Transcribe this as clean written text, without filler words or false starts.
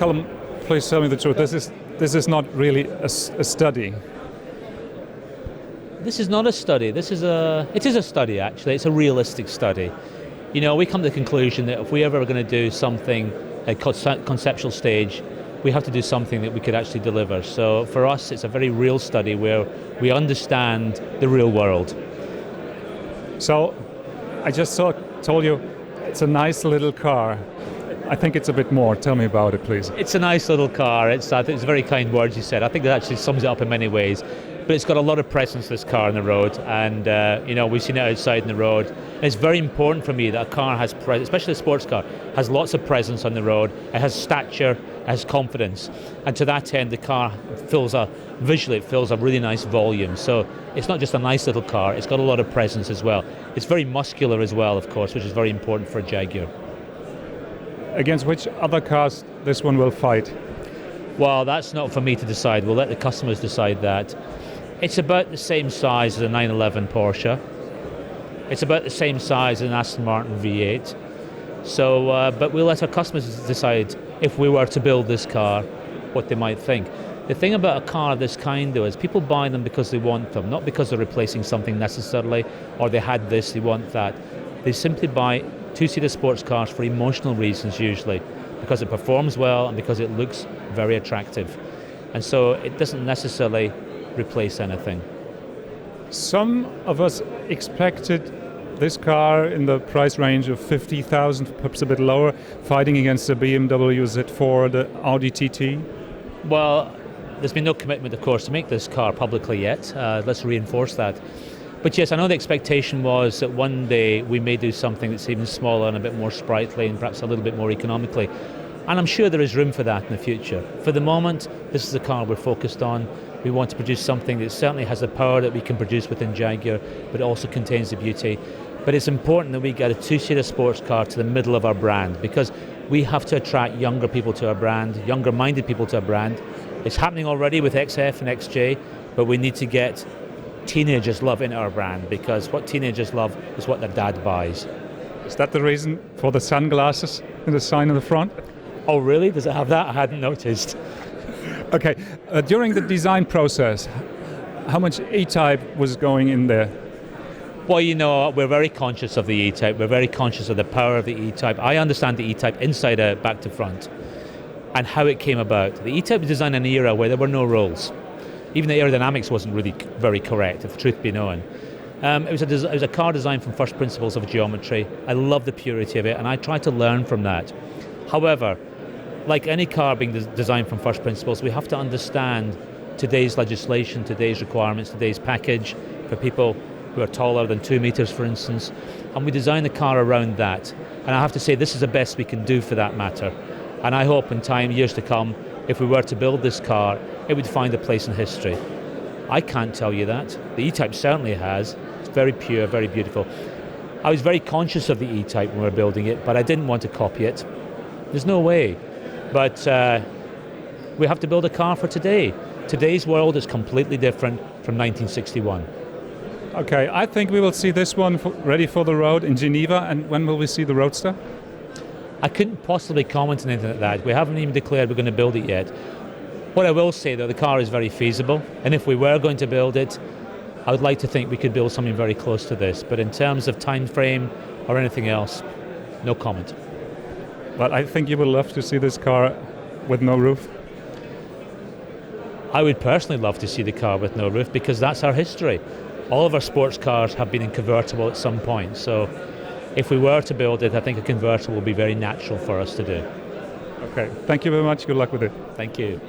Callum, please tell me the truth. This is not really a study. This is not a study. It is a study, actually. It's a realistic study. We come to the conclusion that if we ever are going to do something at conceptual stage, we have to do something that we could actually deliver. So for us, it's a very real study where we understand the real world. So I just told you it's a nice little car. I think it's a bit more. Tell me about it, please. It's a nice little car. I think it's very kind words you said. I think that actually sums it up in many ways. But it's got a lot of presence, this car, on the road, and we've seen it outside on the road. And it's very important for me that a car has presence, especially a sports car, has lots of presence on the road. It has stature, it has confidence, and to that end, the car visually it fills a really nice volume. So it's not just a nice little car; it's got a lot of presence as well. It's very muscular as well, of course, which is very important for a Jaguar. Against which other cars this one will fight? Well, that's not for me to decide. We'll let the customers decide that. It's about the same size as a 911 Porsche. It's about the same size as an Aston Martin V8. So, but we'll let our customers decide if we were to build this car, what they might think. The thing about a car of this kind, though, is people buy them because they want them, not because they're replacing something necessarily, or they had this, they want that. They simply buy two-seater sports cars for emotional reasons, usually, because it performs well and because it looks very attractive. And so it doesn't necessarily replace anything. Some of us expected this car in the price range of 50,000, perhaps a bit lower, fighting against the BMW Z4, the Audi TT. Well, there's been no commitment, of course, to make this car publicly yet. Let's reinforce that. But yes, I know the expectation was that one day we may do something that's even smaller and a bit more sprightly and perhaps a little bit more economically. And I'm sure there is room for that in the future. For the moment, this is the car we're focused on. We want to produce something that certainly has the power that we can produce within Jaguar, but also contains the beauty. But it's important that we get a two-seater sports car to the middle of our brand, because we have to attract younger people to our brand, younger-minded people to our brand. It's happening already with XF and XJ, but we need to get teenagers' love into our brand, because what teenagers love is what their dad buys. Is that the reason for the sunglasses and the sign on the front? Oh, really? Does it have that? I hadn't noticed. Okay, during the design process, how much E-Type was going in there? Well, we're very conscious of the E-Type. We're very conscious of the power of the E-Type. I understand the E-Type inside out, back to front, and how it came about. The E-Type was designed in an era where there were no rules. Even the aerodynamics wasn't really very correct, if the truth be known. It was a car designed from first principles of geometry. I love the purity of it, and I try to learn from that. However, like any car being designed from first principles, we have to understand today's legislation, today's requirements, today's package for people who are taller than 2 meters, for instance, and we design the car around that. And I have to say, this is the best we can do for that matter. And I hope in time, years to come, if we were to build this car, it would find a place in history. I can't tell you that. The E-Type certainly has. It's very pure, very beautiful. I was very conscious of the E-Type when we were building it, but I didn't want to copy it. There's no way. But we have to build a car for today. Today's world is completely different from 1961. Okay, I think we will see this one ready for the road in Geneva. And when will we see the Roadster? I couldn't possibly comment on anything like that. We haven't even declared we're going to build it yet. What I will say, though, the car is very feasible. And if we were going to build it, I would like to think we could build something very close to this. But in terms of time frame or anything else, no comment. But I think you would love to see this car with no roof. I would personally love to see the car with no roof, because that's our history. All of our sports cars have been in convertible at some point. So if we were to build it, I think a convertible would be very natural for us to do. Okay, thank you very much. Good luck with it. Thank you.